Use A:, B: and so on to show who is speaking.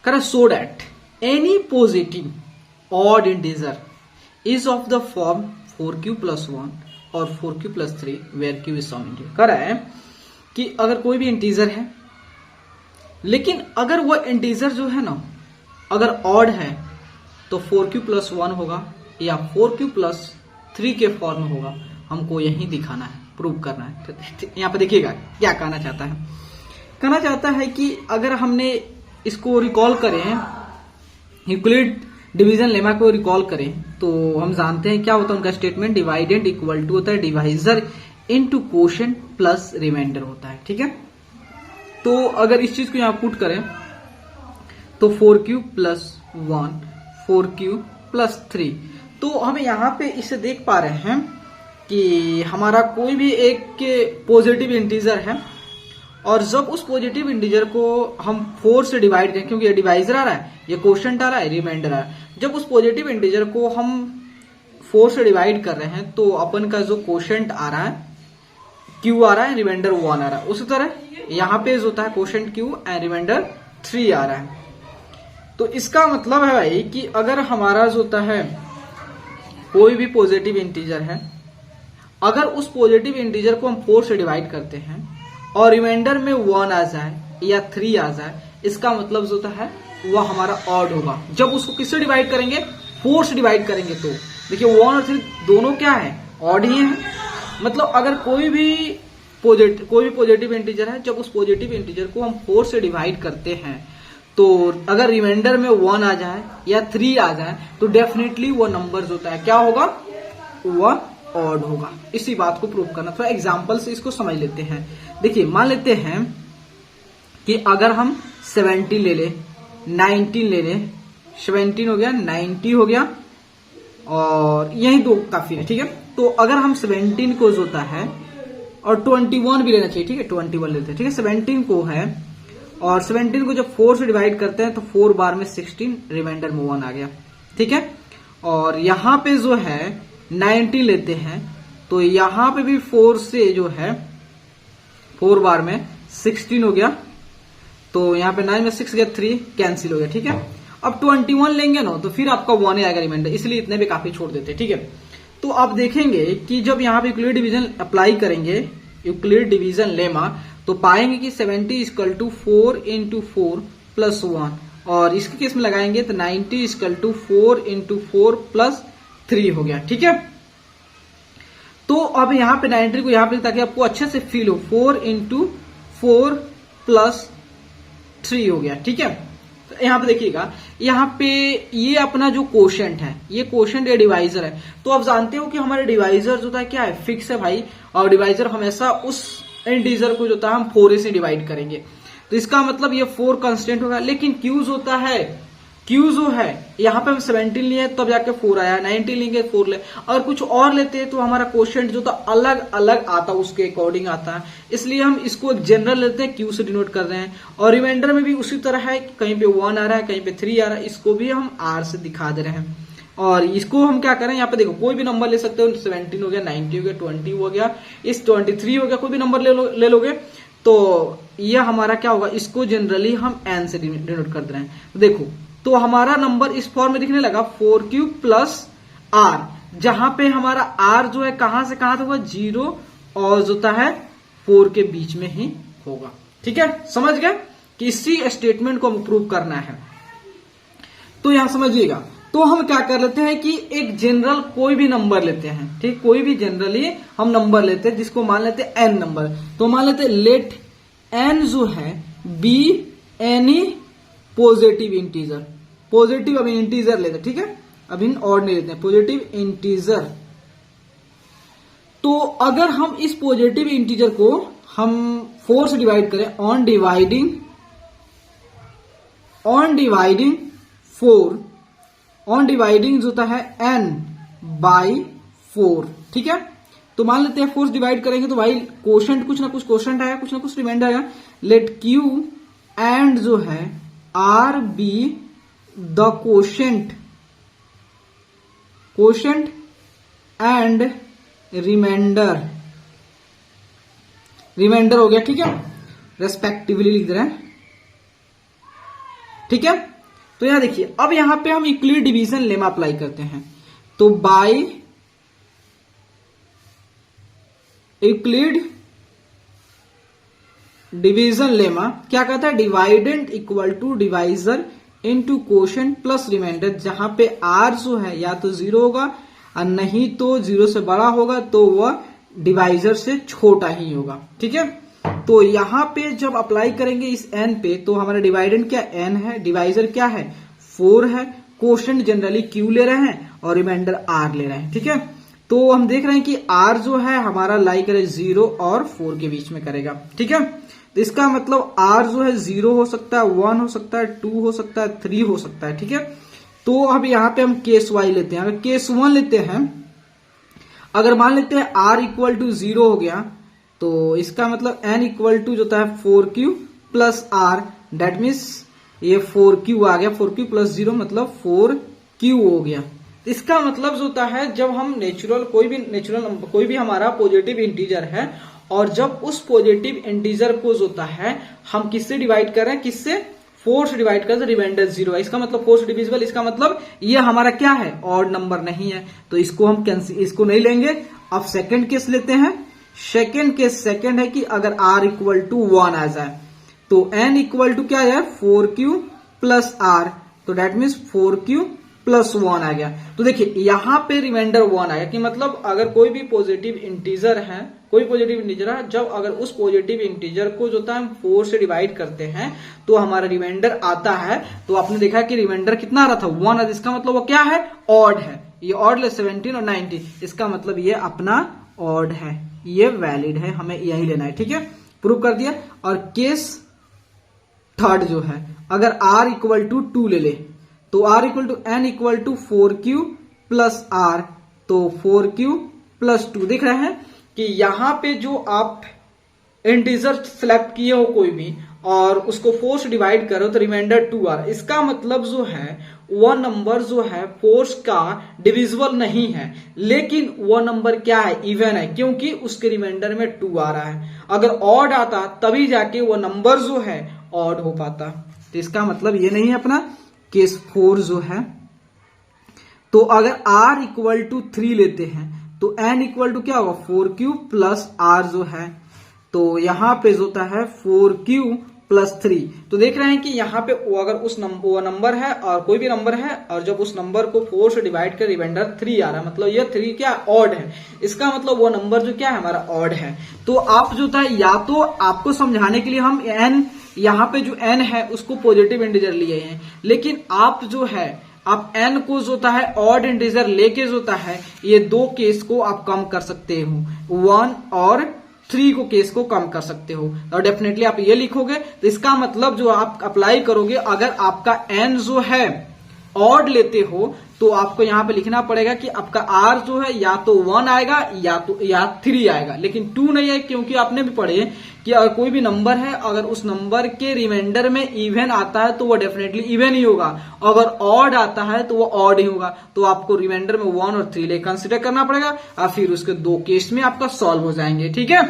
A: कह so that any positive odd integer is of the form 4q + 1 और 4q + 3 where q is some integer. कह रहा है कि अगर कोई भी इंटीजर है, लेकिन अगर वो इंटीजर जो है ना अगर ऑड है तो 4q + 1 होगा या 4q + 3 के फॉर्म में होगा। हमको यही दिखाना है, प्रूव करना है। तो यहाँ पे देखिएगा क्या कहना चाहता है। कहना चाहता है कि अगर हमने इसको रिकॉल करें, यूक्लिड डिवीजन लेमा को रिकॉल करें, तो हम जानते हैं क्या होता है उनका स्टेटमेंट, डिवाइडेंड इक्वल टू होता है divisor into quotient plus remainder होता है। ठीक है, तो अगर इस चीज को यहां पुट करें तो 4q + 1 4q + 3, तो हम यहां पे इसे देख पा रहे हैं कि हमारा कोई भी एक पॉजिटिव इंटीजर है और जब उस पॉजिटिव इंटीजर को हम 4 से डिवाइड करें, क्योंकि ये डिवाइजर आ रहा है, ये कोशेंट आ रहा है, रिमाइंडर आ रहा है, जब उस पॉजिटिव इंटीजर को हम 4 से डिवाइड कर रहे हैं तो अपन का जो कोशेंट आ रहा है q आ रहा है, रिमाइंडर 1 आ रहा है। उसी तरह यहाँ पे जो होता है कोशेंट q एंड रिमाइंडर 3 आ रहा है। तो इसका मतलब है भाई कि अगर हमारा जो होता है कोई भी पॉजिटिव इंटीजर है, अगर उस पॉजिटिव इंटीजर को हम 4 से डिवाइड करते हैं और रिमाइंडर में 1 आ जाए या 3 आ जाए, इसका मतलब जो होता है वह हमारा ऑड होगा। जब उसको किससे डिवाइड करेंगे, 4 से डिवाइड करेंगे, तो देखिए 1 और 3 दोनों क्या है, ऑड ही है। मतलब अगर कोई भी पॉजिटिव इंटीजर है, जब उस पॉजिटिव इंटीजर को हम 4 से डिवाइड करते हैं तो अगर रिमाइंडर में 1 आ जाए या 3 आ जाए तो डेफिनेटली वो नंबर होता है क्या होगा, वह ऑड होगा। इसी बात को प्रूव करना, थोड़ा एग्जांपल से इसको समझ लेते हैं। देखिए मान लेते हैं कि अगर हम 17 ले ले, 19 ले ले, 17 हो गया, 90 हो गया और यही दो काफी है। ठीक है, तो अगर हम 17 को जो होता है और 21 भी लेना चाहिए, ठीक है 21 लेते हैं, ठीक है 17 को है और 17 को जब 4 से डिवाइड करते हैं तो 4 बार में 16, रिमाइंडर में 1 आ गया। ठीक है, और यहाँ पे जो है 90 लेते हैं तो यहाँ पे भी 4 से जो है 4 बार में 16 हो गया, तो यहाँ पे 9 में 6 गया, 3 कैंसिल हो गया। ठीक है, अब 21 लेंगे ना तो फिर आपका 1 आएगा रिमाइंडर, इसलिए इतने भी काफी छोड़ देते हैं। ठीक है, तो आप देखेंगे कि जब यहाँ पे यूक्लिड डिवीजन अप्लाई करेंगे, यूक्लिड डिवीजन लेमा, तो पाएंगे कि 70 = 4 × 4 + 1 और इसके केस में लगाएंगे तो 90 = 4 × 4 + 3 हो गया। ठीक है, तो अब यहाँ पे 90 को यहाँ पे ताकि आपको अच्छे से फील हो, 4 × 4 + 3 हो गया। ठीक है, तो यहाँ पे देखिएगा, यहाँ पे ये अपना जो कोशेंट है, ये कोशेंट या डिवाइजर है। तो आप जानते हो कि हमारे डिवाइजर जो होता है क्या है, फिक्स है भाई, और डिवाइजर हमेशा उस इंटीजर को जो होता है हम 4 से डिवाइड करेंगे, तो इसका मतलब ये 4 कांस्टेंट होगा। लेकिन क्यूज होता है, क्यू जो है यहाँ पे हम 17 लिए तब जाके 4 आया, 19 लेंगे 4 ले, अगर कुछ और लेते हैं तो हमारा क्वोशिएंट जो था अलग अलग आता, उसके अकॉर्डिंग आता है, इसलिए हम इसको एक जनरल लेते हैं, क्यू से डिनोट कर रहे हैं। और रिमाइंडर में भी उसी तरह है, कहीं पे 1 आ रहा है, कहीं पे 3 आ रहा है, इसको भी हम आर से दिखा दे रहे हैं। और इसको हम क्या करें, यहाँ पे देखो कोई भी नंबर ले सकते हो, 17 हो गया, 90 हो गया, 20 हो गया, इस 23 हो गया, कोई भी नंबर ले लोगे तो ये हमारा क्या होगा, इसको जनरली हम एन से डिनोट कर दे रहे हैं। देखो तो हमारा नंबर इस फॉर्म में दिखने लगा 4q + r, जहां पे हमारा r जो है कहां से कहां तक होगा, 0 और जो होता है 4 के बीच में ही होगा। ठीक है, समझ गए कि इसी स्टेटमेंट को प्रूव करना है। तो यहां समझिएगा, तो हम क्या कर लेते हैं कि एक जनरल कोई भी नंबर लेते हैं, ठीक, कोई भी जनरली हम नंबर लेते हैं जिसको मान लेते हैं n नंबर। तो मान लेते हैं लेट n जो है be any positive integer, positive अभी इंटीजर लेते हैं, ठीक है, अभी ऑड नहीं लेते हैं, पॉजिटिव इंटीजर। तो अगर हम इस पॉजिटिव इंटीजर को हम 4 से डिवाइड करें, ऑन डिवाइडिंग 4, ऑन डिवाइडिंग जो होता है n/4, ठीक है। तो मान लेते हैं 4 डिवाइड करेंगे तो भाई कोशेंट कुछ ना कुछ कोशेंट आएगा, कुछ ना कुछ रिमाइंडर आएगा। लेट q एंड जो है r be the quotient and remainder हो गया, ठीक है, रेस्पेक्टिवली लिख दे रहे हैं, ठीक है। तो यहां देखिए, अब यहां पे हम यूक्लिड डिवीजन लेमा अप्लाई करते हैं। तो बाय यूक्लिड डिवीजन लेमा क्या कहता है, dividend equal to divisor into quotient plus remainder, जहां पे आर जो है या तो 0 होगा और नहीं तो 0 से बड़ा होगा, तो वह डिवाइजर से छोटा ही होगा। ठीक है, तो यहां पे जब अप्लाई करेंगे इस n पे, तो हमारा डिवाइडेंड क्या n है, डिवाइजर क्या है 4 है, कोशेंट जनरली q ले रहे हैं और रिमाइंडर r ले रहे हैं। ठीक है, तो हम देख रहे हैं कि r जो है हमारा लाई करे 0 और 4 के बीच में करेगा। ठीक है, तो इसका मतलब r जो है 0 हो सकता है, 1 हो सकता है, 2 हो सकता है, 3 हो सकता है। ठीक है, तो अब यहाँ पे हम केस y लेते हैं। अगर केस 1 लेते हैं, अगर मान लेते हैं r इक्वल टू 0 हो गया, तो इसका मतलब n इक्वल टू जो है 4q plus r, that means ये 4q आ गया, 4q प्लस 0 मतलब 4q हो गया। इसका मतलब जो होता है, जब हम कोई भी हमारा पॉजिटिव इंटीजर है और जब उस पॉजिटिव इंटीजर को जो होता है हम किससे डिवाइड कर रहे हैं, किससे 4 से डिवाइड कर, रिमाइंडर 0 है, इसका मतलब 4 से डिविजिबल, इसका मतलब ये हमारा क्या है, ऑड नंबर नहीं है, तो इसको हम इसको नहीं लेंगे। अब सेकंड केस लेते हैं। सेकंड केस सेकंड है कि अगर r इक्वल टू 1 आ जाए, तो n इक्वल टू क्या है 4q प्लस r, तो डेट मीन्स 4q प्लस 1 आ गया। तो देखिए यहां पे रिमाइंडर 1 आया, कि मतलब अगर कोई भी पॉजिटिव इंटीजर है, कोई पॉजिटिव इंटीजर है, जब अगर उस पॉजिटिव इंटीजर को जो था हम 4 से डिवाइड करते हैं तो हमारा रिमाइंडर आता है। तो आपने देखा कि रिमाइंडर कितना आ रहा था 1, इसका मतलब वो क्या है, ऑड है। ये ऑड ले 17 और 19, इसका मतलब ये अपना ऑड है, ये वैलिड है, हमें यही लेना है। ठीक है, प्रूव कर दिया। और केस थर्ड जो है, अगर r इक्वल टू 2 ले ले, तो r equal to n equal to 4q plus r, तो 4q प्लस 2। देख रहे हैं कि यहां पे जो आप इंटीजर सिलेक्ट किए हो कोई भी और उसको 4 से डिवाइड करो तो रिमाइंडर 2 आ रहा है, इसका मतलब जो है वह नंबर जो है 4 का डिविजिबल नहीं है, लेकिन वह नंबर क्या है, इवन है, क्योंकि उसके रिमाइंडर में 2 आ रहा है। अगर ऑड आता तभी जाके वह नंबर जो है ऑड हो पाता, तो इसका मतलब ये नहीं है अपना केस 4 जो है। तो अगर r इक्वल टू 3 लेते हैं, तो n इक्वल टू क्या होगा 4q प्लस r जो है, तो यहां पे जो होता है 4q प्लस 3। तो देख रहे हैं कि यहाँ पे वो अगर उस वो नंबर है और कोई भी नंबर है, और जब उस नंबर को 4 से डिवाइड कर रिमाइंडर 3 आ रहा है, मतलब ये 3 क्या ऑड है, इसका मतलब वो नंबर जो क्या है हमारा ऑड है। तो आप जो था, या तो आपको समझाने के लिए हम n यहाँ पे जो n है उसको पॉजिटिव इंटीजर लिए हैं, लेकिन आप जो है आप n को जो होता है ऑड इंटीजर लेके जो होता है ये दो केस को आप कम कर सकते हो, 1 और 3 को केस को कम कर सकते हो। और डेफिनेटली आप ये लिखोगे, तो इसका मतलब जो आप अप्लाई करोगे, अगर आपका n जो है ऑड लेते हो तो आपको यहाँ पे लिखना पड़ेगा कि आपका r जो है या तो 1 आएगा या 3 आएगा, लेकिन 2 नहीं है, क्योंकि आपने भी पढ़े कि अगर कोई भी नंबर है, अगर उस नंबर के रिमाइंडर में इवन आता है तो वो डेफिनेटली इवन ही होगा, अगर ऑड आता है तो वो ऑड ही होगा। तो आपको रिमाइंडर में 1 और 3 ले कंसिडर करना पड़ेगा और फिर उसके दो केस में आपका सॉल्व हो जाएंगे। ठीक है।